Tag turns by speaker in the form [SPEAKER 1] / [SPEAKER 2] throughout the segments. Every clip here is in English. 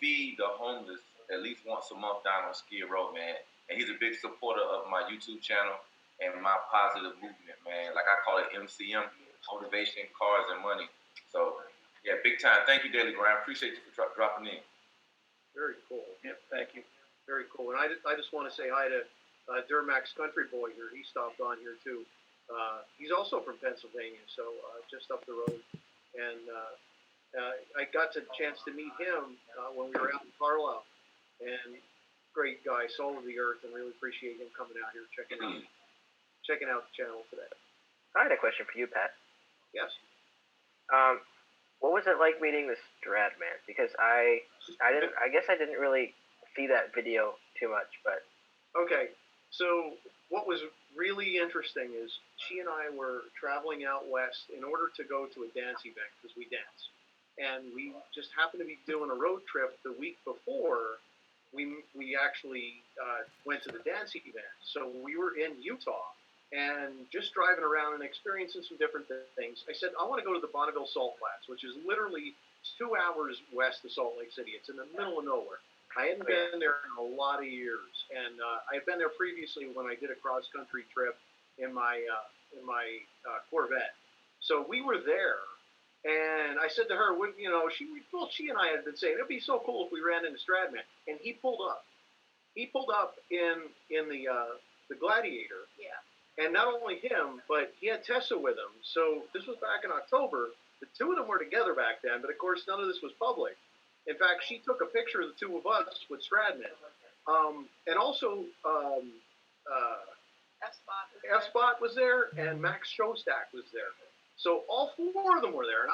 [SPEAKER 1] feed the homeless at least once a month down on Skid Row, man. And he's a big supporter of my YouTube channel and my positive movement, man. Like I call it MCM, Motivation, Cars, and Money. So, yeah, big time. Thank you, Daily Grind. Appreciate you for dropping in.
[SPEAKER 2] Very cool.
[SPEAKER 3] Yep, thank you.
[SPEAKER 2] Very cool. And I just want to say hi to Durmax Country Boy here. He stopped on here too. He's also from Pennsylvania, so just up the road. And I got the chance to meet him when we were out in Carlisle. And great guy, soul of the earth, and really appreciate him coming out here checking out the channel today.
[SPEAKER 4] I had a question for you, Pat.
[SPEAKER 2] Yes.
[SPEAKER 4] What was it like meeting the Stradman? Because I guess I didn't really see that video too much, but
[SPEAKER 2] okay. So what was really interesting is she and I were traveling out west in order to go to a dance event because we dance, and we just happened to be doing a road trip the week before. We actually went to the dance event. So we were in Utah and just driving around and experiencing some different things. I said, I want to go to the Bonneville Salt Flats, which is literally 2 hours west of Salt Lake City. It's in the middle of nowhere. I hadn't been there in a lot of years, and I had been there previously when I did a cross-country trip in my Corvette. So we were there, and I said to her, she and I had been saying, it'd be so cool if we ran into Stradman, and he pulled up. He pulled up in the Gladiator.
[SPEAKER 5] Yeah.
[SPEAKER 2] And not only him, but he had Tessa with him. So this was back in October. The two of them were together back then, but of course none of this was public. In fact, she took a picture of the two of us with Stradman. And also F-Spot was there, and Max Showstack was there. So all 4 of them were there, and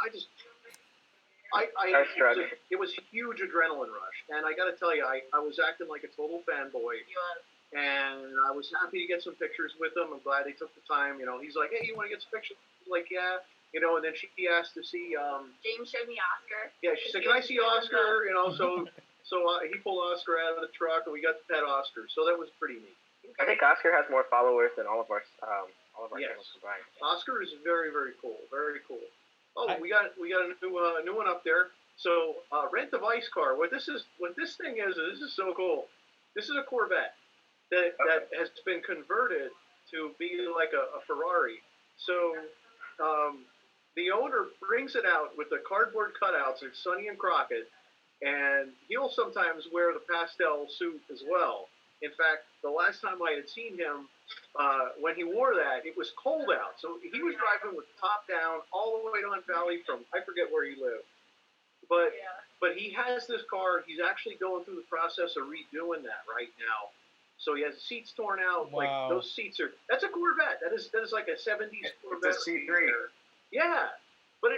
[SPEAKER 2] it was a huge adrenaline rush. And I got to tell you, I was acting like a total fanboy. And I was happy to get some pictures with him. I'm glad they took the time. He's like, hey, you want to get some pictures? I'm like, yeah. And then she asked to see.
[SPEAKER 5] James showed me Oscar.
[SPEAKER 2] Yeah, she said, can I see Oscar? So he pulled Oscar out of the truck, and we got to pet Oscar. So that was pretty neat.
[SPEAKER 4] I think Oscar has more followers than all of our
[SPEAKER 2] Yes.
[SPEAKER 4] channels combined.
[SPEAKER 2] Oscar is very, very cool. Very cool. Oh, we got a new one up there. So rent the Vice car. What this thing is, this is so cool. This is a Corvette that has been converted to be like a Ferrari. So the owner brings it out with the cardboard cutouts of Sonny and Crockett, and he'll sometimes wear the pastel suit as well. In fact, the last time I had seen him, when he wore that, it was cold out. So he was driving with the top down all the way to Hunt Valley from, I forget where he lived. But he has this car. He's actually going through the process of redoing that right now. So he has the seats torn out.
[SPEAKER 6] Wow.
[SPEAKER 2] Like those seats that's a Corvette. That is like a 70s Corvette.
[SPEAKER 3] It's a C3.
[SPEAKER 2] Yeah. But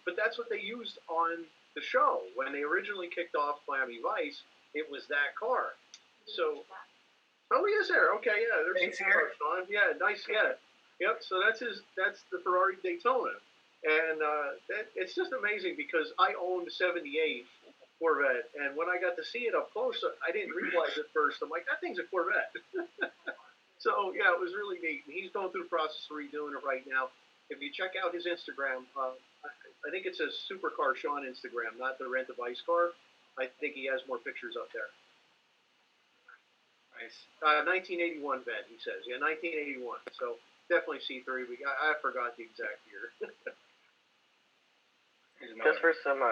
[SPEAKER 2] but that's what they used on the show. When they originally kicked off Miami Vice, it was that car. So, he is there. Okay, yeah, there's some cars, Sean. Yeah, nice, yeah. Yep, so that's the Ferrari Daytona. And it's just amazing because I owned a 78 Corvette, and when I got to see it up close, I didn't realize at first. I'm like, that thing's a Corvette. So, yeah, it was really neat. And he's going through the process of redoing it right now. If you check out his Instagram, I think it says Supercar Sean Instagram, not the Rent a Vice car. I think he has more pictures up there.
[SPEAKER 3] Nice.
[SPEAKER 2] 1981 vet, he says. Yeah, 1981. So definitely C3. I forgot the exact year.
[SPEAKER 4] Just for some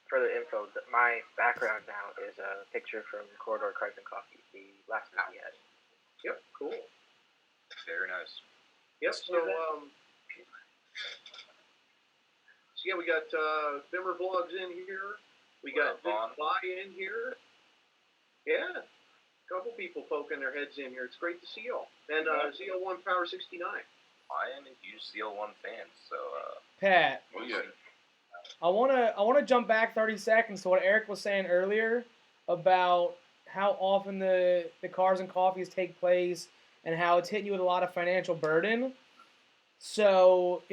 [SPEAKER 4] further info, my background now is a picture from Corridor Cars and Coffee, the last one we had.
[SPEAKER 2] Yep, cool.
[SPEAKER 3] Very nice.
[SPEAKER 2] Yep. So yeah, we got Bimmer Vlogs in here. We got Vince Fly in here. Yeah. Couple people poking their heads in here. It's great to see y'all. And ZL1 Power 69.
[SPEAKER 3] I am a huge ZL1 fan, so
[SPEAKER 6] Pat,
[SPEAKER 1] yeah.
[SPEAKER 6] I wanna jump back 30 seconds to what Eric was saying earlier about how often the cars and coffees take place and how it's hitting you with a lot of financial burden. So,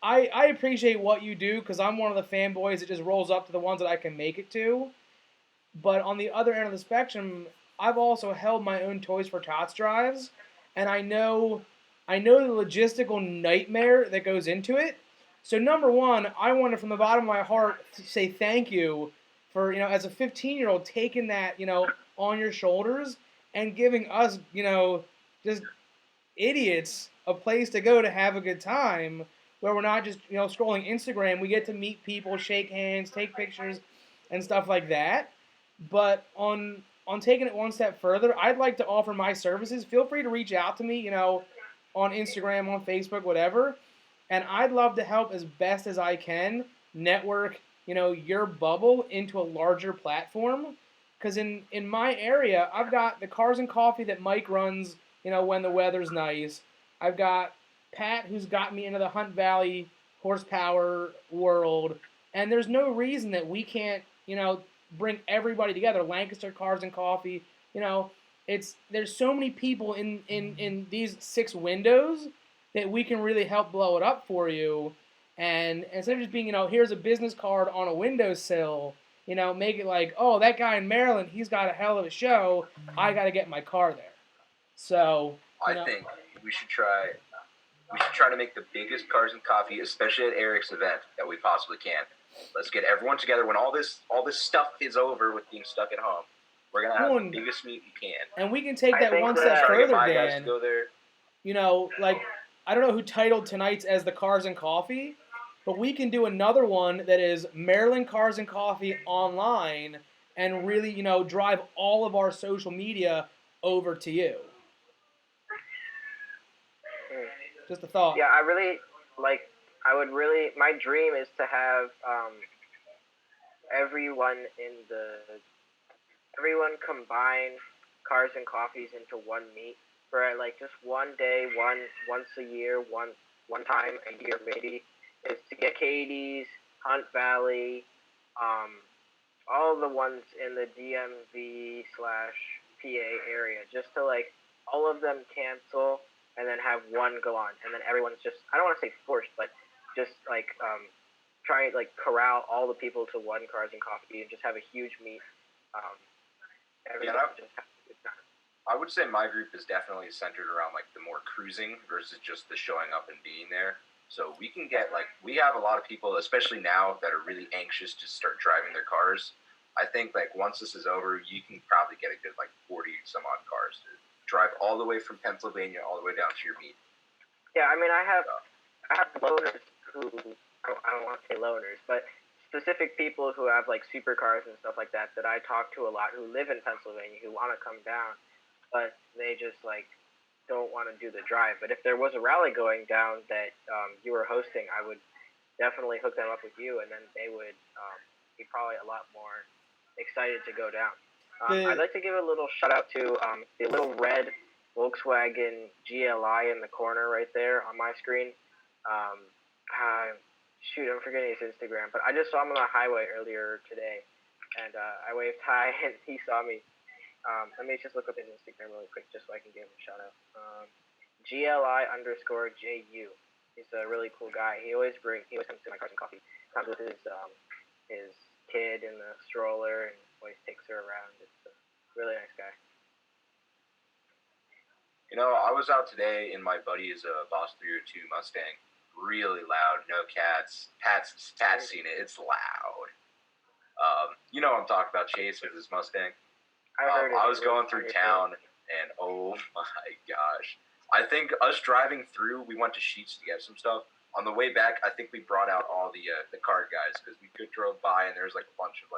[SPEAKER 6] I appreciate what you do because I'm one of the fanboys that just rolls up to the ones that I can make it to. But on the other end of the spectrum, I've also held my own Toys for Tots drives, and I know the logistical nightmare that goes into it. So number one, I want to, from the bottom of my heart, to say thank you for, as a 15-year-old, taking that, on your shoulders and giving us, just idiots a place to go to have a good time, where we're not just, scrolling Instagram. We get to meet people, shake hands, take pictures, and stuff like that. But on taking it one step further, I'd like to offer my services. Feel free to reach out to me, on Instagram, on Facebook, whatever. And I'd love to help as best as I can network, your bubble into a larger platform. Because in my area, I've got the Cars and Coffee that Mike runs, when the weather's nice. I've got Pat, who's got me into the Hunt Valley horsepower world. And there's no reason that we can't, bring everybody together. Lancaster Cars and Coffee, there's so many people in these 6 windows that we can really help blow it up for you. And instead of just being, here's a business card on a windowsill, make it like, oh, that guy in Maryland, he's got a hell of a show. I got to get my car there. So
[SPEAKER 3] I think we should try to make the biggest Cars and Coffee, especially at Eric's event, that we possibly can. Let's get everyone together when all this stuff is over with being stuck at home. We're gonna have the biggest meet we can.
[SPEAKER 6] And we can take that one step further, Dan.
[SPEAKER 3] Go there.
[SPEAKER 6] Like, I don't know who titled tonight's as the Cars and Coffee, but we can do another one that is Maryland Cars and Coffee online, and really, drive all of our social media over to you. Just a thought.
[SPEAKER 4] Yeah, my dream is to have everyone combine Cars and Coffees into one meet for like just one day, once a year, one time a year maybe, is to get Katie's, Hunt Valley, all the ones in the DMV/PA area, just to like all of them cancel and then have one go on, and then everyone's just, I don't want to say forced, but just like try like corral all the people to one Cars and Coffee and just have a huge meet. Everyone just have a good time.
[SPEAKER 3] I would say my group is definitely centered around like the more cruising versus just the showing up and being there. So we can get we have a lot of people, especially now, that are really anxious to start driving their cars. I think like once this is over, you can probably get a good 40 some odd cars to drive all the way from Pennsylvania all the way down to your meet.
[SPEAKER 4] Yeah, I mean, I have loaners who, I don't want to say loaners, but specific people who have supercars and stuff like that I talk to a lot, who live in Pennsylvania, who want to come down, but they just don't want to do the drive. But if there was a rally going down that you were hosting, I would definitely hook them up with you, and then they would be probably a lot more excited to go down. I'd like to give a little shout out to the little red Volkswagen GLI in the corner right there on my screen. Shoot, I'm forgetting his Instagram, but I just saw him on the highway earlier today, and I waved hi, and he saw me. Let me just look up his Instagram really quick, just so I can give him a shout out. GLI_JU. He's a really cool guy. He always comes to my Cars and Coffee. Comes with his kid in the stroller and always takes her around. It's a really nice guy.
[SPEAKER 3] I was out today in my buddy's Boss 302 Mustang. Really loud, no cats. Pat's seen it. It's loud. I'm talking about Chase with his Mustang. I was going through town, and oh my gosh. I think us driving through, we went to Sheets to get some stuff. On the way back, I think we brought out all the car guys, because we drove by, and there was a bunch of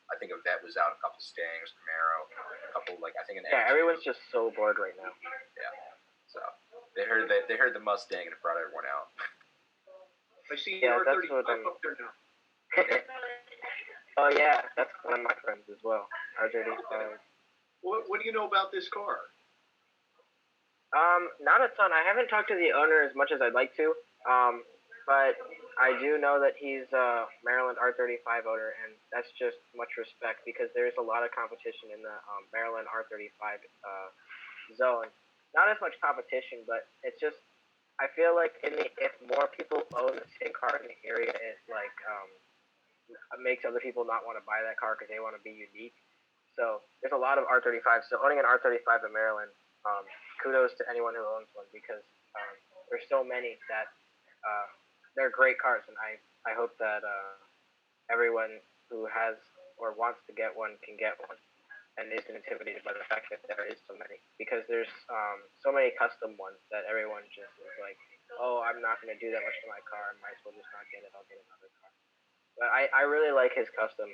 [SPEAKER 3] I think a vet was out, a couple Stangs, Camaro, a couple I think an
[SPEAKER 4] Yeah, everyone's just so bored right now.
[SPEAKER 3] Yeah. So they heard the Mustang, and it brought everyone out.
[SPEAKER 2] I see
[SPEAKER 4] Yeah, that's
[SPEAKER 2] R35
[SPEAKER 4] what I'm...
[SPEAKER 2] up there now.
[SPEAKER 4] Oh yeah, that's one of my friends as well. R35.
[SPEAKER 2] What do you know about this car?
[SPEAKER 4] Not a ton. I haven't talked to the owner as much as I'd like to. But I do know that he's a Maryland R35 owner, and that's just much respect, because there's a lot of competition in the Maryland R35 zone. Not as much competition, but it's just, I feel like if more people own the same car in the area, it makes other people not want to buy that car because they want to be unique. So there's a lot of R35. So owning an R35 in Maryland, kudos to anyone who owns one, because there's so many that they're great cars, and I hope that everyone who has or wants to get one can get one, and isn't intimidated by the fact that there is so many. Because there's so many custom ones that everyone just is like, oh, I'm not going to do that much to my car. I might as well just not get it. I'll get another car. But I really like his custom,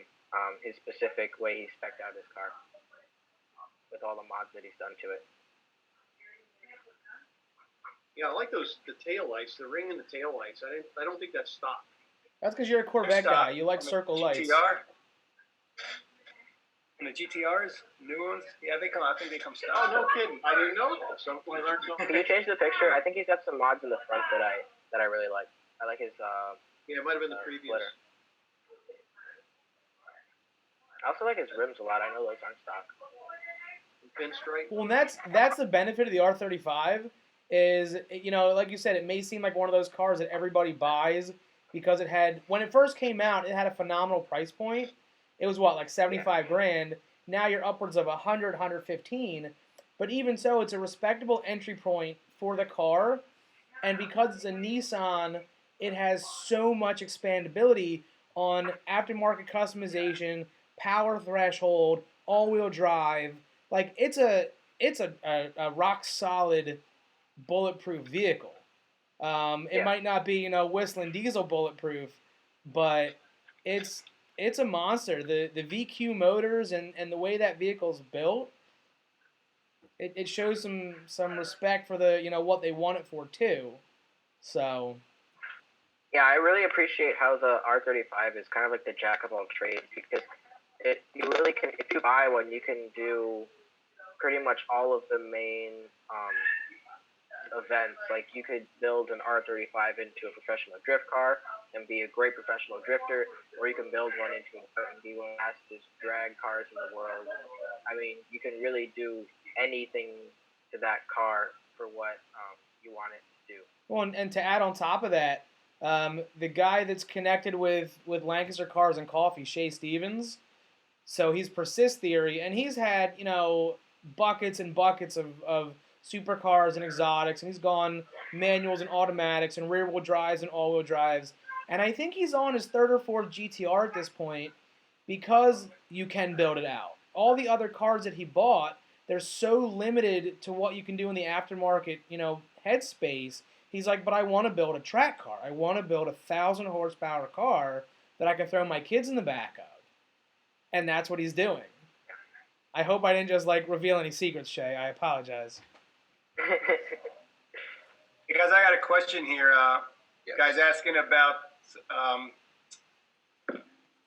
[SPEAKER 4] his specific way he spec'd out his car with all the mods that he's done to it.
[SPEAKER 2] Yeah, I like the tail lights, the ring and the tail lights. I don't think that's stock.
[SPEAKER 6] That's because you're a Corvette
[SPEAKER 7] Stock
[SPEAKER 6] guy. You like
[SPEAKER 7] on the
[SPEAKER 6] circle lights.
[SPEAKER 7] GTR. And the GTRs, new ones, yeah, they come. I think they come stock.
[SPEAKER 2] Oh, no kidding. I didn't know that. So I learned something.
[SPEAKER 4] Can you change the picture? I think he's got some mods in the front that I really like. I like his
[SPEAKER 2] Yeah, it might have been the previous.
[SPEAKER 4] splitter. I also like his rims a lot. I know those aren't stock.
[SPEAKER 2] Pinstripe.
[SPEAKER 6] Well, and that's the benefit of the R35 is, like you said, it may seem like one of those cars that everybody buys because when it first came out, it had a phenomenal price point. It was like 75 grand. Now you're upwards of 100, 115. But even so, it's a respectable entry point for the car. And because it's a Nissan, it has so much expandability on aftermarket customization, power threshold, all-wheel drive. Like it's a rock solid bulletproof vehicle. It might not be whistling diesel bulletproof, but it's a monster. The VQ motors and the way that vehicle's built, it shows some respect for the what they want it for too. So
[SPEAKER 4] Yeah, I really appreciate how the R35 is kind of like the jack of all trades because you really can, if you buy one, you can do pretty much all of the main events. Like you could build an R35 into a professional drift car and be a great professional drifter, or you can build one into and be one of the fastest drag cars in the world. I mean, you can really do anything to that car for what you want it to do.
[SPEAKER 6] Well, and to add on top of that, the guy that's connected with Lancaster Cars and Coffee, Shay Stevens, so he's Persist Theory, and he's had, buckets and buckets of supercars and exotics, and he's gone manuals and automatics and rear-wheel drives and all-wheel drives. And I think he's on his third or fourth GTR at this point because you can build it out. All the other cars that he bought, they're so limited to what you can do in the aftermarket, headspace. He's like, but I want to build a track car. I want to build a 1,000 horsepower car that I can throw my kids in the back of. And that's what he's doing. I hope I didn't just reveal any secrets, Shay. I apologize.
[SPEAKER 7] Hey guys, I got a question here.
[SPEAKER 3] Yes.
[SPEAKER 7] Guys asking about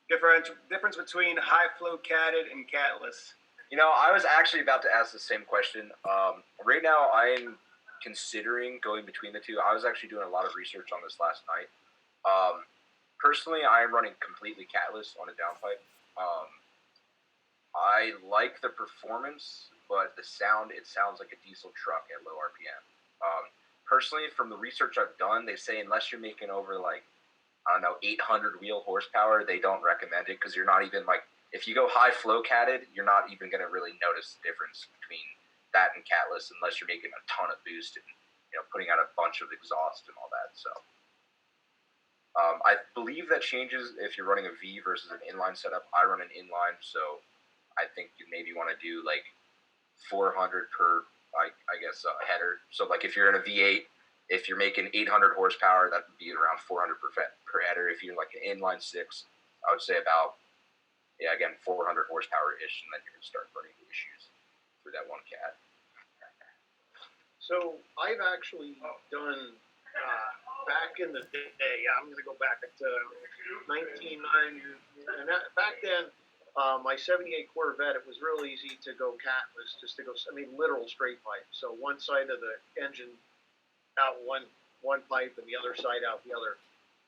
[SPEAKER 7] difference between high flow catted and catless.
[SPEAKER 3] I was actually about to ask the same question. Right now, I'm considering going between the two. I was actually doing a lot of research on this last night. Personally, I am running completely catless on a downpipe. I like the performance, but the sound, it sounds like a diesel truck at low RPM. Personally, from the research I've done, they say unless you're making over 800 wheel horsepower, they don't recommend it because you're not even if you go high flow catted, you're not even going to really notice the difference between that and catless unless you're making a ton of boost and putting out a bunch of exhaust and all that. So I believe that changes if you're running a V versus an inline setup. I run an inline, so I think you maybe want to do 400 per I guess header. So if you're in a V8, if you're making 800 horsepower, that would be around 400 per header. If you're an inline six, I would say about 400 horsepower ish, and then you're gonna start running into issues through that one cat.
[SPEAKER 2] So I've actually done back in the day. I'm going to go back to 1990, and back then, my '78 Corvette. It was real easy to go catless, just to go. Literal straight pipe. So one side of the engine out one pipe, and the other side out the other.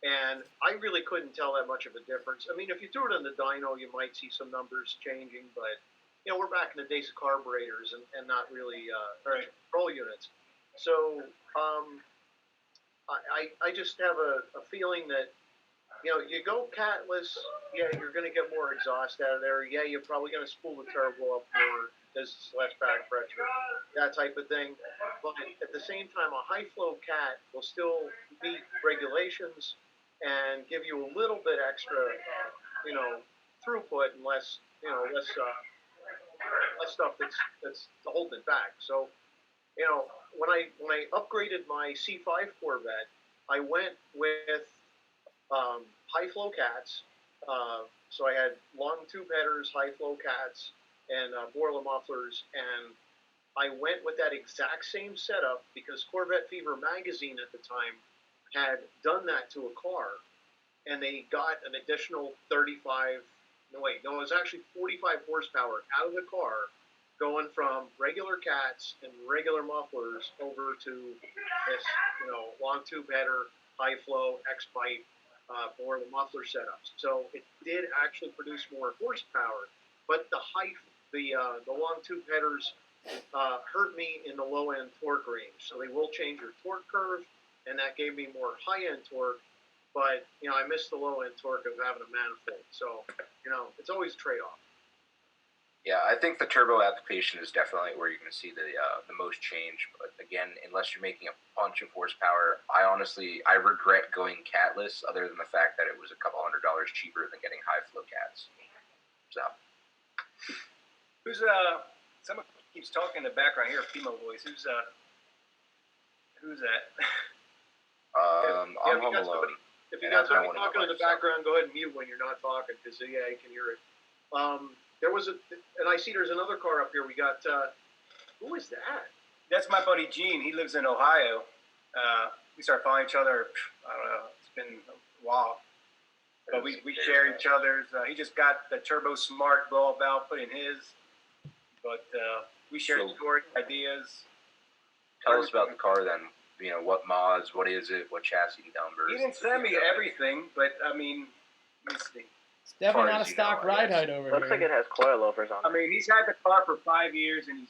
[SPEAKER 2] And I really couldn't tell that much of a difference. If you threw it in the dyno, you might see some numbers changing, but we're back in the days of carburetors and not really control units. So I just have a feeling that you go catless, you're going to get more exhaust out of there. You're probably going to spool the turbo up more because it's less back pressure, that type of thing. But at the same time, a high flow cat will still meet regulations and give you a little bit extra, throughput and less less stuff that's holding it back. So when I upgraded my C5 Corvette, I went with high flow cats. So I had long tube headers, high flow cats, and boiler mufflers, and I went with that exact same setup because Corvette Fever magazine at the time had done that to a car, and they got an additional 35. No, wait, no, it was actually 45 horsepower out of the car, going from regular cats and regular mufflers over to this, long tube header, high flow, X pipe, boiler muffler setups. So it did actually produce more horsepower, but the long tube headers hurt me in the low end torque range. So they will change your torque curve, and that gave me more high end torque. But I missed the low end torque of having a manifold. So it's always a trade off.
[SPEAKER 3] Yeah, I think the turbo application is definitely where you're going to see the most change. But again, unless you're making a bunch of horsepower, I regret going catless, other than the fact that it was a couple $100 cheaper than getting high flow cats. So,
[SPEAKER 7] Who's someone keeps talking in the background here, female voice. Who's that?
[SPEAKER 3] I'm home alone.
[SPEAKER 2] If you
[SPEAKER 3] And
[SPEAKER 2] got
[SPEAKER 3] I
[SPEAKER 2] somebody
[SPEAKER 3] don't wanna
[SPEAKER 2] talking in
[SPEAKER 3] know
[SPEAKER 2] the
[SPEAKER 3] myself.
[SPEAKER 2] background, go ahead and mute when you're not talking, because you can hear it. There was and I see there's another car up here. We got who is that?
[SPEAKER 7] That's my buddy Gene. He lives in Ohio. We started following each other. I don't know. It's been a while, but we share each other's. He just got the Turbo Smart blow valve put in his, but we share
[SPEAKER 3] So-
[SPEAKER 7] story ideas.
[SPEAKER 3] Tell us about the car then. What mods, what is it, what chassis numbers.
[SPEAKER 7] He didn't send me everything, but I mean, let me see.
[SPEAKER 6] It's definitely
[SPEAKER 3] far
[SPEAKER 6] not
[SPEAKER 3] as
[SPEAKER 6] a
[SPEAKER 3] you know,
[SPEAKER 6] stock
[SPEAKER 3] I
[SPEAKER 6] ride
[SPEAKER 3] guess.
[SPEAKER 6] height over
[SPEAKER 4] Looks
[SPEAKER 6] here.
[SPEAKER 4] like it has coilovers on
[SPEAKER 7] I
[SPEAKER 4] it.
[SPEAKER 7] mean, he's had the car for 5 years, and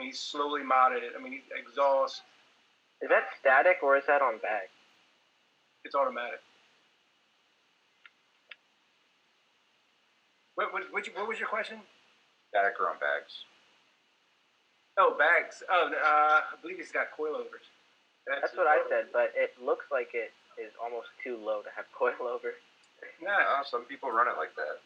[SPEAKER 7] he's slowly modded it. I mean, he's exhaust.
[SPEAKER 4] Is that static or is that on bag?
[SPEAKER 7] It's automatic. What was your question?
[SPEAKER 3] Static or on bags.
[SPEAKER 7] Oh, bags. Oh, I believe he's got coilovers.
[SPEAKER 4] That's what I said, but it looks like it is almost too low to have coilover.
[SPEAKER 7] Yeah.
[SPEAKER 3] Some people run it like that.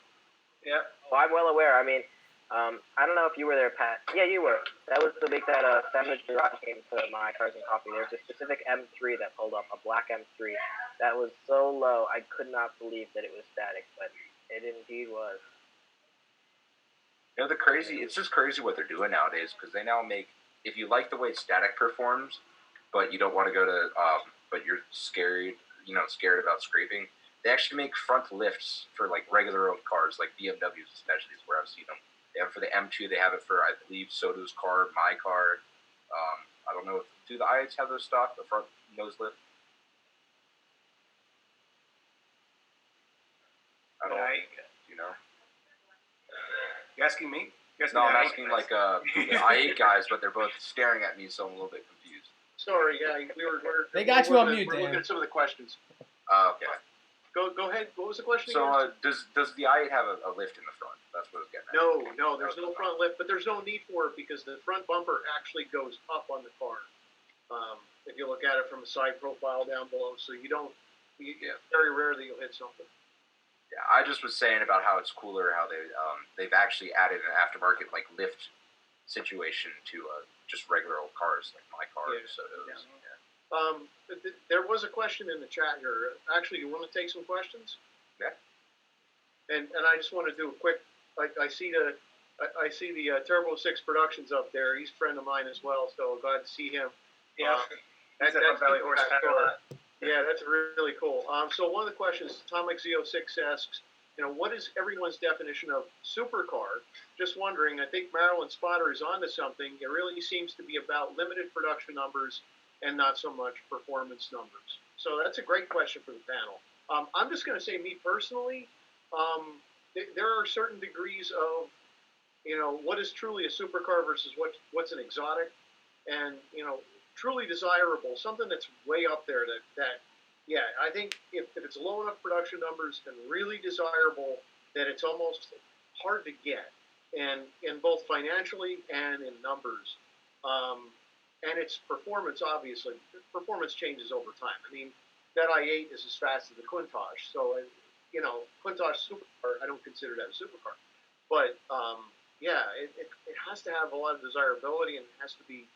[SPEAKER 7] Yeah.
[SPEAKER 4] Well, I'm well aware. I mean, I don't know if you were there, Pat. Yeah, you were. That was the week that Savage Garage came to my Cars and Coffee. There was a specific M3 that pulled up, a black M3. That was so low, I could not believe that it was static, but it indeed was.
[SPEAKER 3] It's just crazy what they're doing nowadays, because they now make, if you like the way static performs, but you don't want to go to, but you're scared about scraping, they actually make front lifts for like regular old cars, like BMWs especially is where I've seen them. They have it for the M2, they have it for, I believe, Soto's car, my car. I don't know, do the i8s have those stock, the front nose lift? I don't know. Do you know?
[SPEAKER 7] You asking me?
[SPEAKER 3] No, I'm asking like the i8 guys, but they're both staring at me, so I'm a little bit confused.
[SPEAKER 2] Sorry, yeah,
[SPEAKER 6] They got you on mute,
[SPEAKER 2] We're looking
[SPEAKER 6] Dan.
[SPEAKER 2] at some of the questions.
[SPEAKER 3] Okay.
[SPEAKER 2] Go ahead. What was the question
[SPEAKER 3] So
[SPEAKER 2] again?
[SPEAKER 3] does the i8 have a lift in the front? That's what I was getting at.
[SPEAKER 2] No, there's no front lift, but there's no need for it because the front bumper actually goes up on the car. If you look at it from a side profile down below, so very rare that you'll hit something.
[SPEAKER 3] Yeah, I just was saying about how it's cooler, how they've actually added an aftermarket like lift situation to just regular old cars like my car.
[SPEAKER 2] Yeah.
[SPEAKER 3] So it was,
[SPEAKER 2] There was a question in the chat here. Actually, you want to take some questions?
[SPEAKER 3] Yeah.
[SPEAKER 2] And I just want to do a quick. I see the Turbo 6 Productions up there. He's a friend of mine as well, so glad to see him.
[SPEAKER 7] Yeah.
[SPEAKER 2] That's
[SPEAKER 7] Valley
[SPEAKER 2] super
[SPEAKER 7] horsepower.
[SPEAKER 2] cool. Yeah, that's really cool. So one of the questions, Atomic Z06 asks, what is everyone's definition of supercar? Just wondering. I think Marilyn Spotter is onto something. It really seems to be about limited production numbers and not so much performance numbers. So that's a great question for the panel. I'm just going to say, me personally, there are certain degrees of, what is truly a supercar versus what's an exotic, and truly desirable, something that's way up there. I think if it's low enough production numbers and really desirable, that it's almost hard to get, and in both financially and in numbers. And its performance, obviously, performance changes over time. I mean, that i8 is as fast as the Countach, so Countach supercar, I don't consider that a supercar. But yeah, it has to have a lot of desirability and it has to be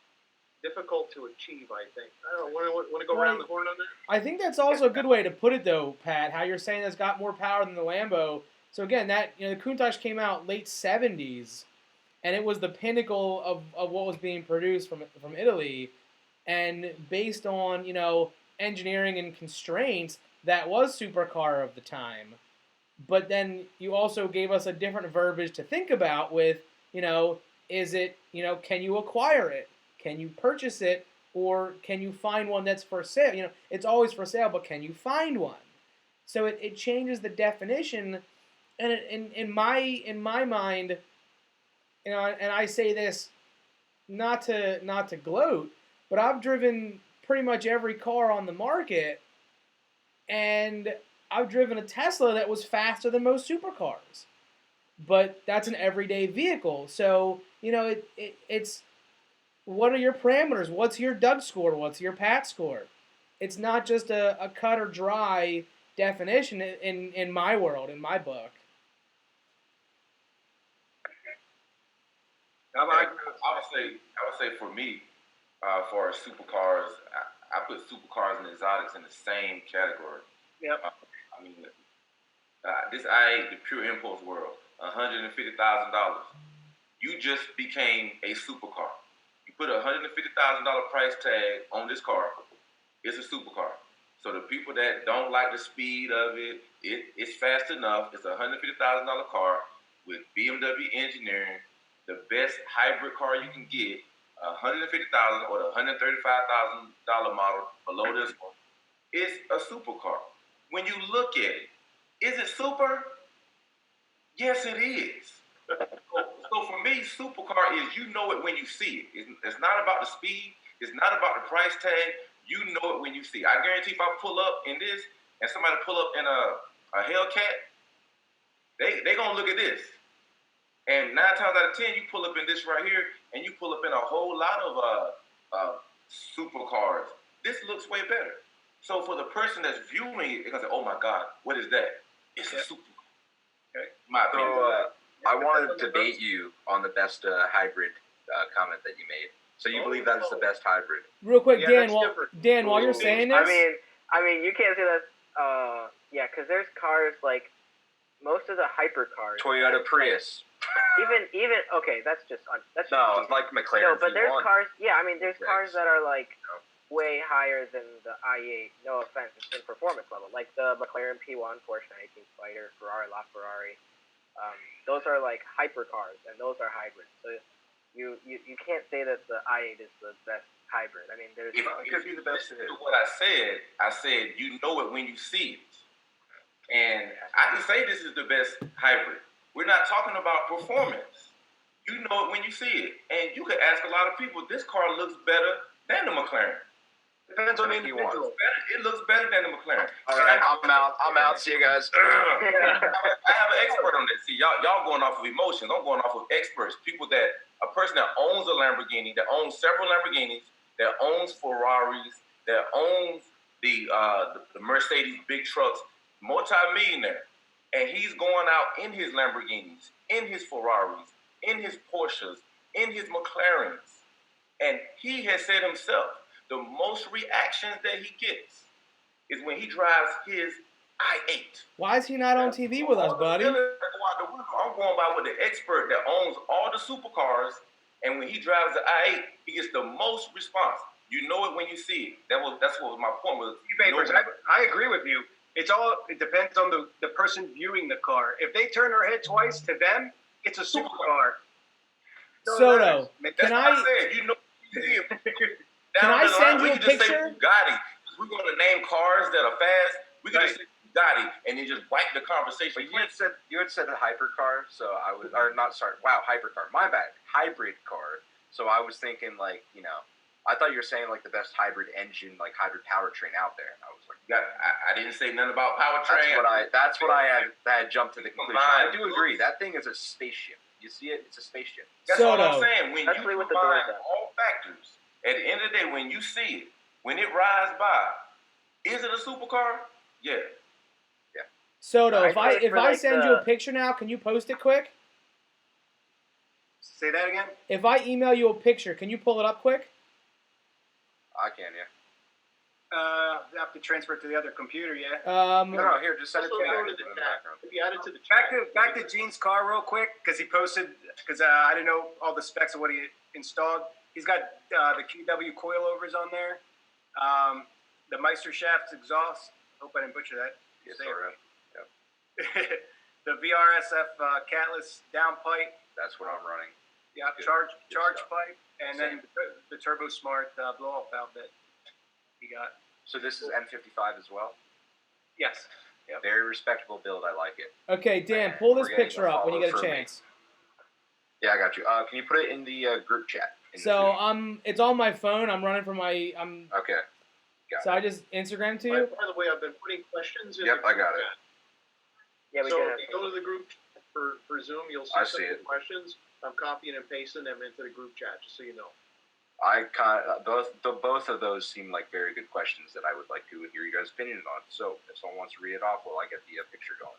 [SPEAKER 2] difficult to achieve. I think. I don't know. Want to go around the horn on that?
[SPEAKER 6] I think that's also a good way to put it, though, Pat. How you're saying it's got more power than the Lambo. So again, that the Countach came out late '70s, and it was the pinnacle of what was being produced from Italy, and based on engineering and constraints, that was supercar of the time. But then you also gave us a different verbiage to think about with, is it, can you acquire it? Can you purchase it? Or can you find one that's for sale? It's always for sale, but can you find one? So it changes the definition. And in my mind, and I say this not to gloat, but I've driven pretty much every car on the market, and I've driven a Tesla that was faster than most supercars. But that's an everyday vehicle. So, it's what are your parameters? What's your Doug score? What's your Pat score? It's not just a cut or dry definition in my world, in my book.
[SPEAKER 1] I would say for me, for supercars, I put supercars and exotics in the same category.
[SPEAKER 2] Yep.
[SPEAKER 1] This I8, the pure impulse world, $150,000. You just became a supercar. You put a $150,000 price tag on this car. It's a supercar. So the people that don't like the speed of it's fast enough. It's a $150,000 car with BMW engineering, the best hybrid car you can get, $150,000 or the $135,000 model below this one. It's a supercar. When you look at it, is it super? Yes, it is. So for me, supercar is you know it when you see it. It's not about the speed. It's not about the price tag. You know it when you see it. I guarantee if I pull up in this and somebody pull up in a Hellcat, they gonna look at this. And 9 times out of 10, you pull up in this right here, and you pull up in a whole lot of supercars. This looks way better. So for the person that's viewing it, they're gonna say, "Oh my God, what is that?" It's a supercar. Okay, my opinion.
[SPEAKER 3] So I want to debate you on the best hybrid comment that you made. So you believe that is the best hybrid?
[SPEAKER 6] Real quick,
[SPEAKER 2] Yeah,
[SPEAKER 6] Dan, while you're saying this,
[SPEAKER 4] I mean, you can't say that. Yeah, because there's cars like most of the hypercars.
[SPEAKER 3] Toyota Prius.
[SPEAKER 4] Even okay, that's just
[SPEAKER 3] no, like McLaren.
[SPEAKER 4] No, but there's
[SPEAKER 3] V1.
[SPEAKER 4] cars. Yeah, I mean, there's cars that are like way higher than the i8. No offense, in performance level, like the McLaren P1, Porsche 918 Spider, Ferrari LaFerrari. Those are like hypercars, and those are hybrids. So you can't say that the i8 is the best hybrid. I mean,
[SPEAKER 3] it could be the best.
[SPEAKER 1] To what I said you know it when you see it, and I can say this is the best hybrid. We're not talking about performance. You know it when you see it. And you could ask a lot of people, this car looks better than the McLaren.
[SPEAKER 2] Depends on the individual.
[SPEAKER 1] It looks better than the McLaren.
[SPEAKER 3] All right, I'm out. See you guys.
[SPEAKER 1] I have an expert on that. See, y'all going off of emotions. I'm going off of experts. A person that owns a Lamborghini, that owns several Lamborghinis, that owns Ferraris, that owns the Mercedes big trucks, multi-millionaire. And he's going out in his Lamborghinis, in his Ferraris, in his Porsches, in his McLarens. And he has said himself, the most reactions that he gets is when he drives his i8.
[SPEAKER 6] Why is he not on TV with us, buddy?
[SPEAKER 1] I'm going by with the expert that owns all the supercars, and when he drives the i8, he gets the most response. You know it when you see it. That's what my point was.
[SPEAKER 7] I agree with you. It depends on the person viewing the car. If they turn their head twice, to them, it's a supercar.
[SPEAKER 6] Soto,
[SPEAKER 1] can I
[SPEAKER 6] send you a picture?
[SPEAKER 1] Say Bugatti. We're going to name cars that are fast. We can just say Bugatti and then just wipe the conversation.
[SPEAKER 3] But you had said a hypercar, so I was, or not. Sorry, wow, hypercar. My bad, hybrid car. So I was thinking I thought you were saying like the best hybrid engine, like hybrid powertrain out there. I was like,
[SPEAKER 1] I didn't say nothing about powertrain.
[SPEAKER 3] That's what I had jumped to the conclusion. I do agree. That thing is a spaceship. You see it? It's a spaceship.
[SPEAKER 1] That's what I'm saying. When you combine all factors, at the end of the day, when you see it, when it rides by, is it a supercar? Yeah.
[SPEAKER 6] Soto,
[SPEAKER 4] I
[SPEAKER 6] if I
[SPEAKER 4] think for, like,
[SPEAKER 6] send you a
[SPEAKER 4] the-
[SPEAKER 6] picture now, can you post it quick?
[SPEAKER 7] Say that again.
[SPEAKER 6] If I email you a picture, can you pull it up quick?
[SPEAKER 3] I can, yeah.
[SPEAKER 7] You have to transfer it to the other computer, yeah.
[SPEAKER 3] No, here, just send it to
[SPEAKER 2] Also
[SPEAKER 3] me.
[SPEAKER 2] go
[SPEAKER 3] I
[SPEAKER 2] to
[SPEAKER 3] can
[SPEAKER 2] the
[SPEAKER 3] put it in the
[SPEAKER 2] chat.
[SPEAKER 3] background.
[SPEAKER 2] If you add it to the
[SPEAKER 7] Back
[SPEAKER 2] chat.
[SPEAKER 7] to Gene's car real quick because he posted because I didn't know all the specs of what he installed. He's got the KW coilovers on there, the Meisterschaft exhaust. Hope I didn't butcher that.
[SPEAKER 3] Yes,
[SPEAKER 7] Say it
[SPEAKER 3] sorry.
[SPEAKER 7] right. The VRSF catless downpipe.
[SPEAKER 3] That's what I'm running.
[SPEAKER 7] Yeah,
[SPEAKER 3] Good.
[SPEAKER 7] charge
[SPEAKER 3] Good stuff.
[SPEAKER 7] pipe, and then the Turbo Smart blow off valve that he got.
[SPEAKER 3] So this is M55 as well.
[SPEAKER 7] Yes. Yep.
[SPEAKER 3] Very respectable build. I like it.
[SPEAKER 6] Okay, Dan, pull this
[SPEAKER 3] We're getting
[SPEAKER 6] picture
[SPEAKER 3] a
[SPEAKER 6] up when you get a
[SPEAKER 3] follow from me.
[SPEAKER 6] chance.
[SPEAKER 3] Yeah, I got you. Can you put it in the group chat? In the
[SPEAKER 6] So
[SPEAKER 3] Zoom?
[SPEAKER 6] it's on my phone. I'm running from my
[SPEAKER 3] Okay. Got
[SPEAKER 6] So
[SPEAKER 3] it.
[SPEAKER 6] I just Instagram to
[SPEAKER 2] By,
[SPEAKER 6] you.
[SPEAKER 2] by the way, I've been putting questions in
[SPEAKER 3] Yep,
[SPEAKER 2] the
[SPEAKER 3] I
[SPEAKER 2] group
[SPEAKER 3] got it.
[SPEAKER 2] chat.
[SPEAKER 4] Yeah, we
[SPEAKER 2] So
[SPEAKER 4] did
[SPEAKER 2] if
[SPEAKER 4] have
[SPEAKER 2] you go to the group for Zoom, you'll see
[SPEAKER 3] I
[SPEAKER 2] some
[SPEAKER 3] see
[SPEAKER 2] of the
[SPEAKER 3] it.
[SPEAKER 2] questions. I'm copying and pasting them into the group chat, just so you know.
[SPEAKER 3] I both of those seem like very good questions that I would like to hear you guys' opinion on. So if someone wants to read it off, while I get the picture going.